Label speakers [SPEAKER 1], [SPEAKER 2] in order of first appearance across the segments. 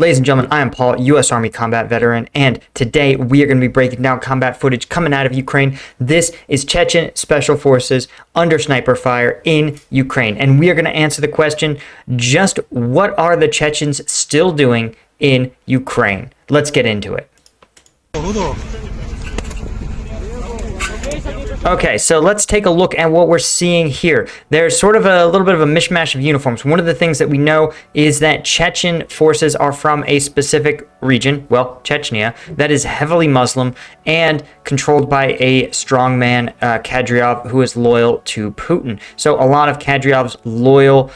[SPEAKER 1] Ladies and gentlemen, I am Paul, U.S. Army combat veteran, and today we are going to be breaking down combat footage coming out of Ukraine. This is Chechen Special Forces under sniper fire in Ukraine, and we are going to answer the question, just what are the Chechens still doing in Ukraine? Let's get into it. Okay, so let's take a look at what we're seeing here. There's sort of a little bit of a mishmash of uniforms. One of the things that we know is that Chechen forces are from a specific region, well, Chechnya, that is heavily Muslim and controlled by a strongman, Kadyrov, who is loyal to Putin. So a lot of Kadyrov's loyal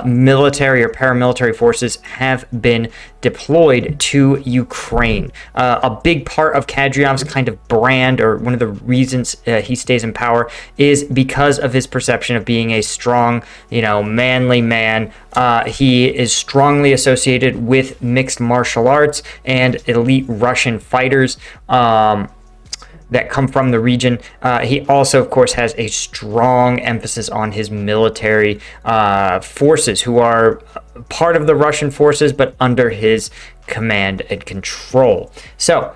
[SPEAKER 1] military or paramilitary forces have been deployed to Ukraine. A big part of Kadyrov's kind of brand, or one of the reasons he stays in power, is because of his perception of being a strong, manly man. He is strongly associated with mixed martial arts and elite Russian fighters that come from the region. He also, of course, has a strong emphasis on his military forces, who are part of the Russian forces, but under his command and control. So,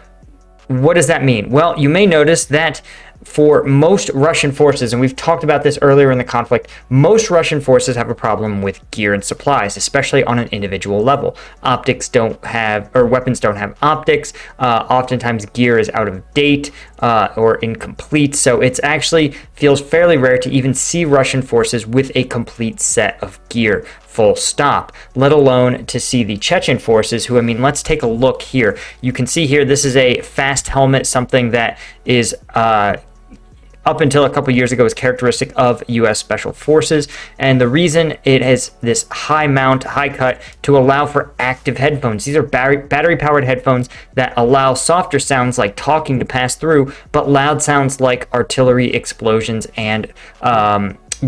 [SPEAKER 1] what does that mean? Well, you may notice that for most Russian forces, and we've talked about this earlier in the conflict, most Russian forces have a problem with gear and supplies, especially on an individual level. Weapons don't have optics. Oftentimes gear is out of date or incomplete. So it's actually feels fairly rare to even see Russian forces with a complete set of gear. Full stop, let alone to see the Chechen forces, who, let's take a look here. You can see here, this is a fast helmet, something that is up until a couple years ago was characteristic of U.S. Special Forces, and the reason it has this high mount, high cut, to allow for active headphones. These are battery-powered headphones that allow softer sounds like talking to pass through, but loud sounds like artillery explosions and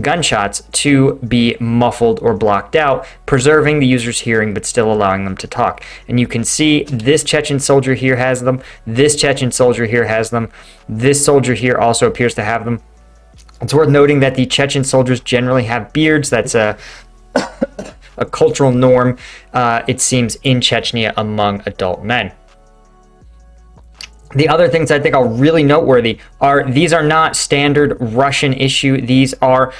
[SPEAKER 1] gunshots to be muffled or blocked out, preserving the user's hearing but still allowing them to talk. And you can see this Chechen soldier here has them, this Chechen soldier here has them, this soldier here also appears to have them. It's worth noting that the Chechen soldiers generally have beards. That's a cultural norm, it seems, in Chechnya among adult men. The other things I think are really noteworthy are these are not standard Russian issue. These are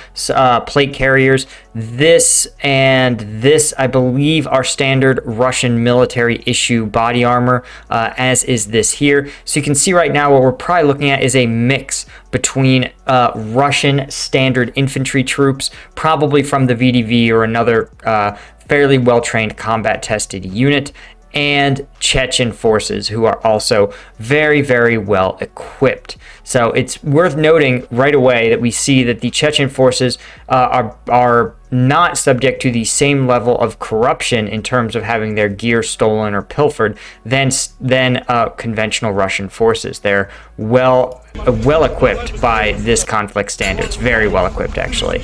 [SPEAKER 1] plate carriers. This and this, I believe, are standard Russian military issue body armor, as is this here. So you can see right now what we're probably looking at is a mix between Russian standard infantry troops, probably from the VDV or another fairly well-trained combat-tested unit, and Chechen forces, who are also very, very well equipped. So it's worth noting right away that we see that the Chechen forces are not subject to the same level of corruption in terms of having their gear stolen or pilfered than conventional Russian forces. They're well equipped by this conflict standards, very well equipped actually.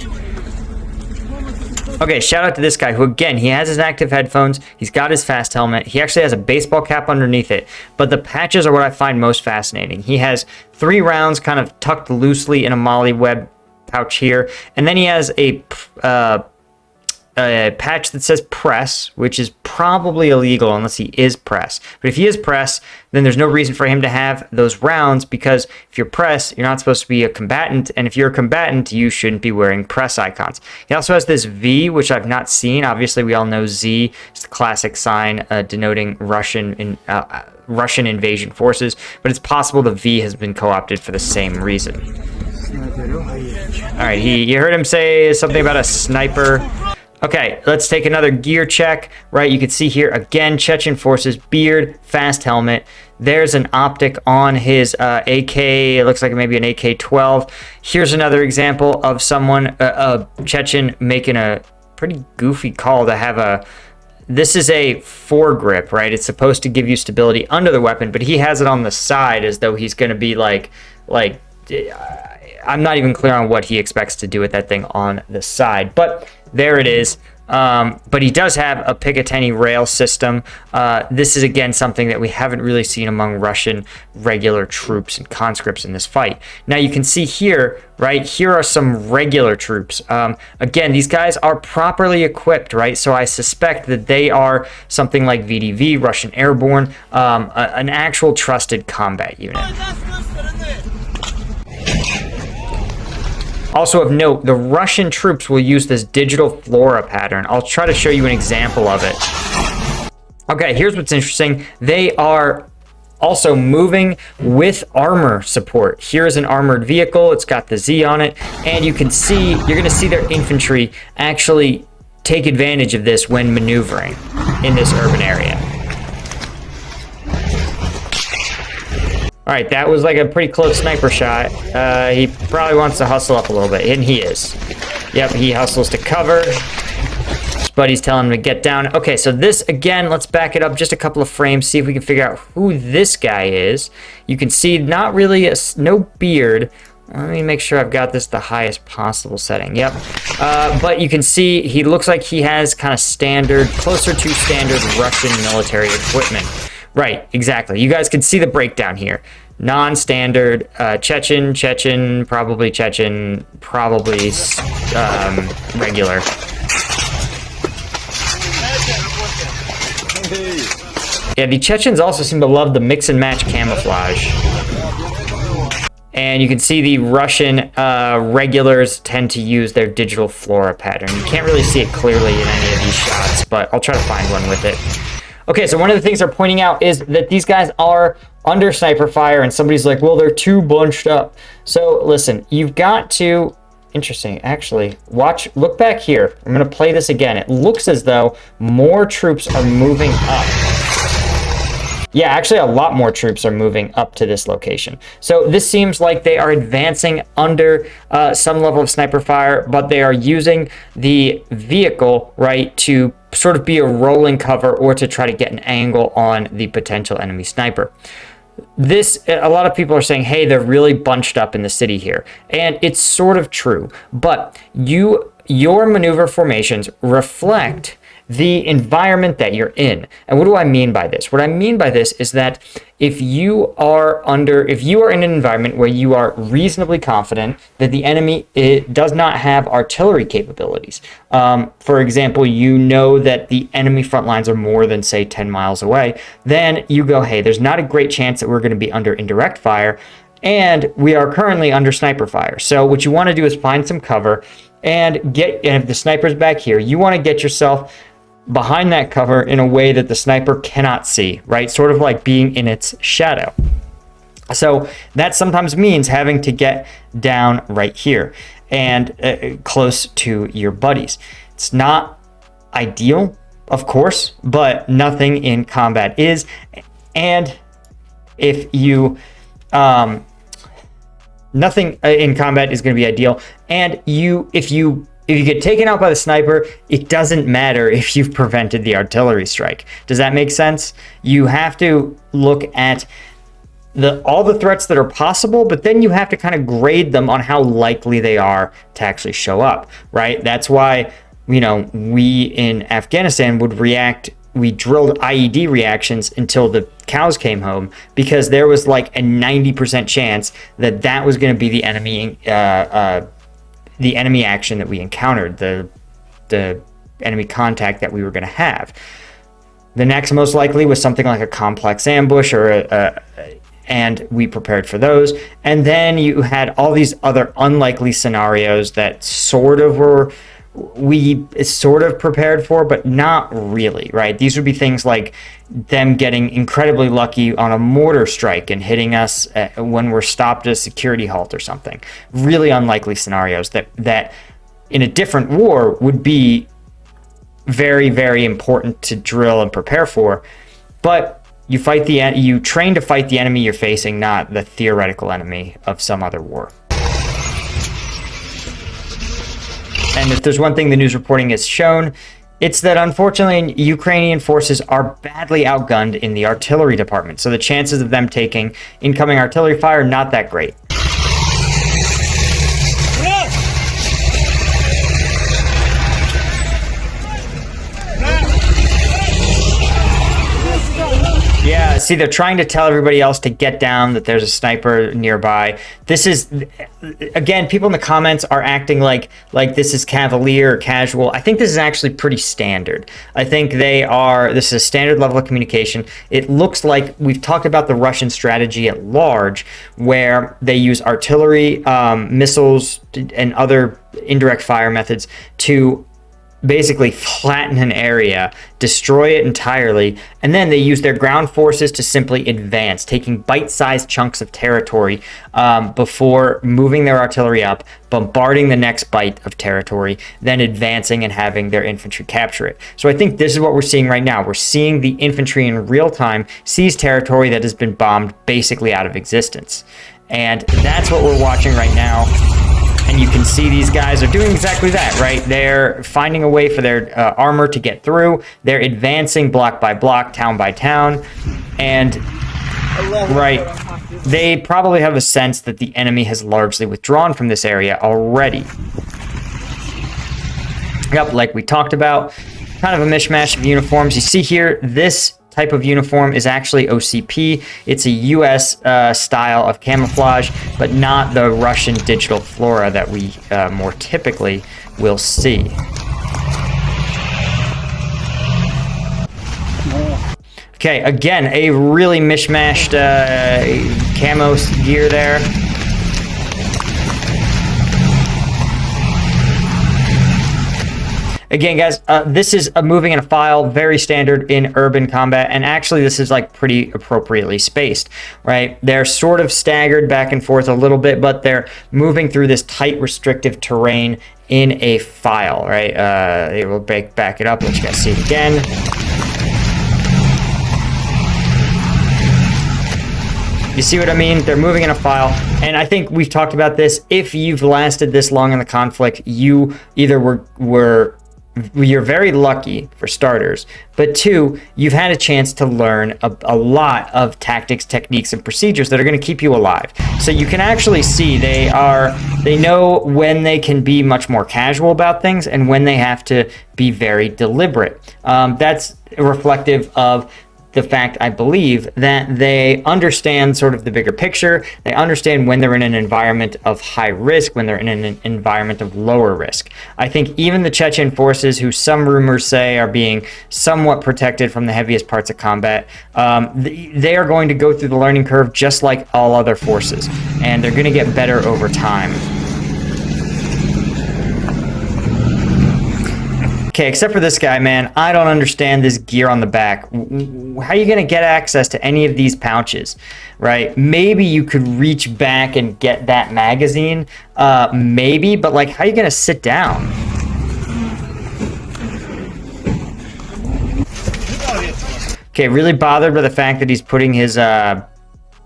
[SPEAKER 1] Okay, shout out to this guy who, again, he has his active headphones, he's got his fast helmet, he actually has a baseball cap underneath it, but the patches are what I find most fascinating. He has 3 rounds kind of tucked loosely in a molly web pouch here, and then he has a patch that says press, which is probably illegal unless he is press. But if he is press, then there's no reason for him to have those rounds, because if you're press, you're not supposed to be a combatant, and if you're a combatant, you shouldn't be wearing press icons. He also has this V, which I've not seen. Obviously, we all know Z is the classic sign denoting Russian invasion forces, but it's possible the V has been co-opted for the same reason. All right, you heard him say something about a sniper. Okay, let's take another gear check, right? You can see here, again, Chechen forces, beard, fast helmet. There's an optic on his AK. It looks like maybe an AK-12. Here's another example of someone, a Chechen, making a pretty goofy call to have this is a foregrip, right? It's supposed to give you stability under the weapon, but he has it on the side as though he's going to be like I'm not even clear on what he expects to do with that thing on the side, but there it is. but he does have a Picatinny rail system. This is, again, something that we haven't really seen among Russian regular troops and conscripts in this fight. Now, you can see here, right, here are some regular troops. Again, these guys are properly equipped, right? So I suspect that they are something like VDV, Russian Airborne, an actual trusted combat unit. Also of note, the Russian troops will use this digital flora pattern. I'll try to show you an example of it. Okay, here's what's interesting. They are also moving with armor support. Here's an armored vehicle. It's got the Z on it. And you can see, you're going to see their infantry actually take advantage of this when maneuvering in this urban area. All right, that was like a pretty close sniper shot. He probably wants to hustle up a little bit, and he is. Yep, he hustles to cover. His buddy's telling him to get down. Okay, so this, again, let's back it up just a couple of frames, see if we can figure out who this guy is. You can see not really, no beard. Let me make sure I've got this the highest possible setting. Yep. But you can see he looks like he has kind of standard, closer to standard Russian military equipment. Right, exactly. You guys can see the breakdown here. Non-standard, Chechen, probably regular. Yeah, the Chechens also seem to love the mix and match camouflage. And you can see the Russian regulars tend to use their digital flora pattern. You can't really see it clearly in any of these shots, but I'll try to find one with it. Okay, so one of the things they're pointing out is that these guys are under sniper fire, and somebody's like, well, they're too bunched up. So listen, you've got to, interesting, actually, look back here. I'm gonna play this again. It looks as though more troops are moving up. Yeah, actually a lot more troops are moving up to this location. So this seems like they are advancing under some level of sniper fire, but they are using the vehicle, right, to sort of be a rolling cover or to try to get an angle on the potential enemy sniper. A lot of people are saying, hey, they're really bunched up in the city here. And it's sort of true, but your maneuver formations reflect the environment that you're in. And what do I mean by this? What I mean by this is that if you are in an environment where you are reasonably confident that the enemy does not have artillery capabilities, for example, you know that the enemy front lines are more than, say, 10 miles away, then you go, hey, there's not a great chance that we're going to be under indirect fire, and we are currently under sniper fire. So what you want to do is find some cover and if the sniper's back here, you want to get yourself behind that cover in a way that the sniper cannot see, right? Sort of like being in its shadow. So that sometimes means having to get down right here and close to your buddies. It's not ideal, of course, but nothing in combat is. And if you, nothing in combat is going to be ideal. And if you get taken out by the sniper, it doesn't matter if you've prevented the artillery strike. Does that make sense? You have to look at all the threats that are possible, but then you have to kind of grade them on how likely they are to actually show up, right? That's why, we in Afghanistan we drilled IED reactions until the cows came home, because there was like a 90% chance that was going to be the enemy action that we encountered, the enemy contact that we were going to have. The next most likely was something like a complex ambush, and we prepared for those. And then you had all these other unlikely scenarios that we sort of prepared for, but not really, right? These would be things like them getting incredibly lucky on a mortar strike and hitting us when we're stopped at a security halt or something. Really unlikely scenarios that in a different war would be very, very important to drill and prepare for. But you train to fight the enemy you're facing, not the theoretical enemy of some other war. And if there's one thing the news reporting has shown, it's that unfortunately Ukrainian forces are badly outgunned in the artillery department. So the chances of them taking incoming artillery fire, not that great. see, they're trying to tell everybody else to get down, that there's a sniper nearby. This is, again, people in the comments are acting like this is cavalier or casual. I think this is actually pretty standard. I think this is a standard level of communication. It looks like we've talked about the Russian strategy at large, where they use artillery, missiles, and other indirect fire methods to basically flatten an area, destroy it entirely, and then they use their ground forces to simply advance, taking bite-sized chunks of territory before moving their artillery up, bombarding the next bite of territory, then advancing and having their infantry capture it. So I think this is what we're seeing right now. We're seeing the infantry in real time seize territory that has been bombed basically out of existence. And that's what we're watching right now. And you can see these guys are doing exactly that, right? They're finding a way for their armor to get through. They're advancing block by block, town by town. And, right, they probably have a sense that the enemy has largely withdrawn from this area already. Yep, like we talked about, kind of a mishmash of uniforms. You see here, this type of uniform is actually OCP. It's a US style of camouflage, but not the Russian digital flora that we more typically will see. Okay, again, a really mishmashed camo gear there. Again, guys, this is a moving in a file, very standard in urban combat, and actually this is like pretty appropriately spaced, right? They're sort of staggered back and forth a little bit, but they're moving through this tight, restrictive terrain in a file, right? They will back it up, let you guys see it again. You see what I mean? They're moving in a file, and I think we've talked about this. If you've lasted this long in the conflict, you either you're very lucky, for starters, but two, you've had a chance to learn a lot of tactics, techniques, and procedures that are going to keep you alive. So you can actually see they know when they can be much more casual about things and when they have to be very deliberate. That's reflective of the fact, I believe, that they understand sort of the bigger picture. They understand when they're in an environment of high risk, when they're in an environment of lower risk. I think even the Chechen forces, who some rumors say are being somewhat protected from the heaviest parts of combat, they are going to go through the learning curve just like all other forces, and they're going to get better over time. Okay, except for this guy, man, I don't understand this gear on the back. How are you going to get access to any of these pouches, right? Maybe you could reach back and get that magazine, maybe, but like, how are you going to sit down? Okay, really bothered by the fact that he's putting his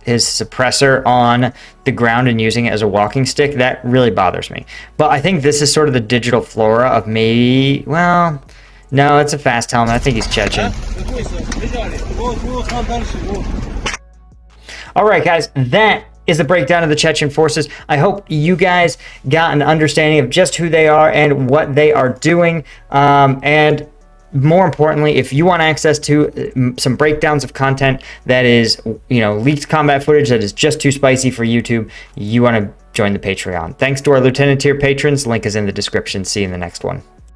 [SPEAKER 1] suppressor on the ground and using it as a walking stick. That really bothers me. But I think this is sort of the digital flora of maybe, well, no, it's a fast helmet. I think he's Chechen. All right, guys, that is the breakdown of the Chechen forces. I hope you guys got an understanding of just who they are and what they are doing. And more importantly, if you want access to some breakdowns of content that is, leaked combat footage that is just too spicy for YouTube, you want to join the Patreon. Thanks to our Lieutenant tier patrons. Link is in the description. See you in the next one.